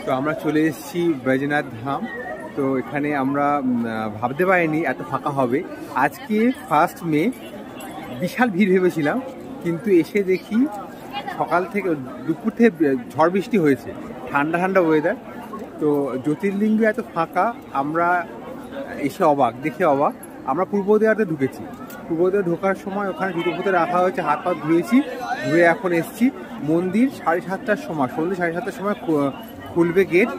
তো আমরা চলে এসেছি বৈদ্যনাথ ধাম। তো এখানে আমরা ভাবতে পারিনি এত ফাঁকা হবে। আজকে 1 মে, বিশাল ভিড় ভেবেছিলাম, কিন্তু এসে দেখি সকাল থেকে দুপুর থেকে ঝড় বৃষ্টি হয়েছে, ঠান্ডা ঠান্ডা ওয়েদার। তো জ্যোতির্লিঙ্গ এত ফাঁকা, আমরা এসে অবাক, দেখে অবাক। আমরা পূর্ব দেওয়াতে ঢুকেছি, পূর্ব দেওয়া ঢোকার সময় ওখানে জুতো ফুতো রাখা হয়েছে, হাত পা ধুয়েছি, ধুয়ে এখন এসেছি। মন্দির 7:30টার সময়, সন্ধ্যে 7:30টার সময় খুলবে গেট।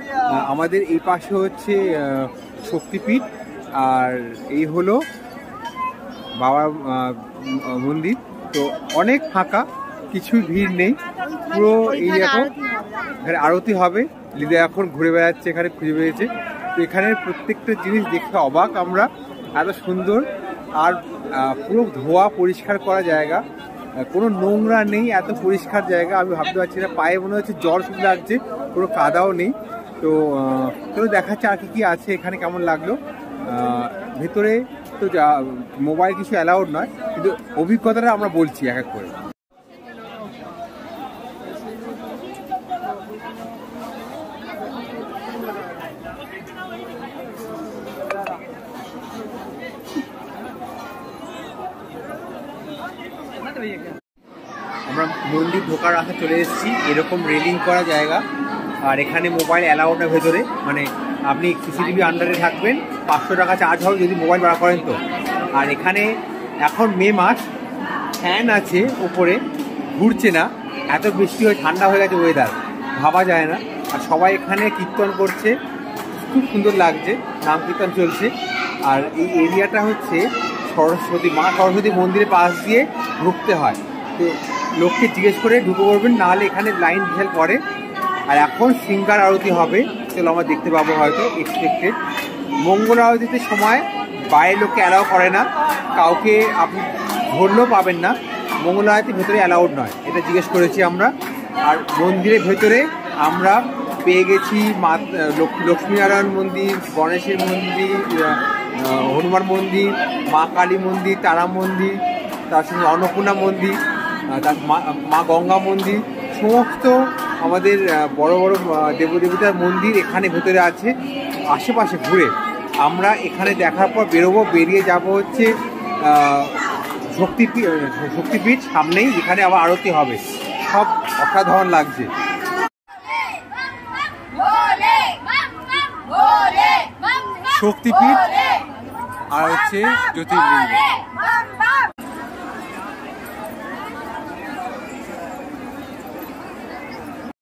আমাদের এই পাশে হচ্ছে শক্তিপীঠ, আর এই হলো বাবার মন্দির। তো অনেক ফাঁকা, কিছুই ভিড় নেই, পুরো এই এখন এখানে আরতি হবে। লিদা এখন ঘুরে বেড়াচ্ছে, এখানে খুঁজে পেয়েছে। তো এখানের প্রত্যেকটা জিনিস দেখে অবাক আমরা, এত সুন্দর। আর পুরো ধোয়া পরিষ্কার করা জায়গা, কোনো নোংরা নেই, এত পরিষ্কার জায়গা। আমি ভাবতে পারছি না, পায়ে মনে হচ্ছে জল শুধু লাগছে, কোনো কাদাও নেই। তো চলো দেখাচ্ছে আর কি আছে এখানে, কেমন লাগলো। ভেতরে তো মোবাইল কিছু অ্যালাউড নয়, কিন্তু অভিজ্ঞতাটা আমরা বলছি এক এক করে। আমরা মন্দির ঢোকার রাস্তা চলে এসেছি, এরকম রেলিং করা জায়গা। আর এখানে মোবাইল অ্যালাউড না ভেতরে, মানে আপনি সিসিটিভি আন্ডারে থাকবেন, 500 টাকা চার্জ হবে যদি মোবাইল বার করেন তো। আর এখানে এখন মে মাস, ফ্যান আছে ওপরে, ঘুরছে না, এত বৃষ্টি হয়ে ঠান্ডা হয়ে গেছে ওয়েদার, ভাবা যায় না। আর সবাই এখানে কীর্তন করছে, খুব সুন্দর লাগছে, নাম কীর্তন চলছে। আর এই এরিয়াটা হচ্ছে সরস্বতী, মা সরস্বতী মন্দিরের পাশ দিয়ে ঢুকতে হয়। তো লোককে জিজ্ঞেস করে ঢুকে পড়বেন, নাহলে এখানে লাইন বিশাল পড়ে। আর এখন সিঙ্গার আরতি হবে, চলো আমরা দেখতে পাবো হয়তো, এক্সপেক্টেড। মঙ্গল আরতিতে সময় বাইরের লোককে অ্যালাউ করে না, কাউকে আপনি ধরলেও পাবেন না। মঙ্গল আরতি ভেতরে অ্যালাউড নয়, এটা জিজ্ঞেস করেছি আমরা। আর মন্দিরের ভেতরে আমরা পেয়ে গেছি লক্ষ্মীনারায়ণ মন্দির, গণেশের মন্দির, হনুমান মন্দির, মা কালী মন্দির, তারা মন্দির, তার সঙ্গে অন্নপূর্ণা মন্দির, তার মা গঙ্গা মন্দির, সমস্ত আমাদের বড় বড় দেবদেবতার মন্দির এখানে ভেতরে আছে। আশেপাশে ঘুরে আমরা এখানে দেখার পর বেরোবো, বেরিয়ে যাব হচ্ছে শক্তিপীঠ সামনেই, এখানে আবার আরতি হবে। সব অসাধারণ লাগছে। শক্তিপীঠ আর হচ্ছে জ্যোতির্লিঙ্গ।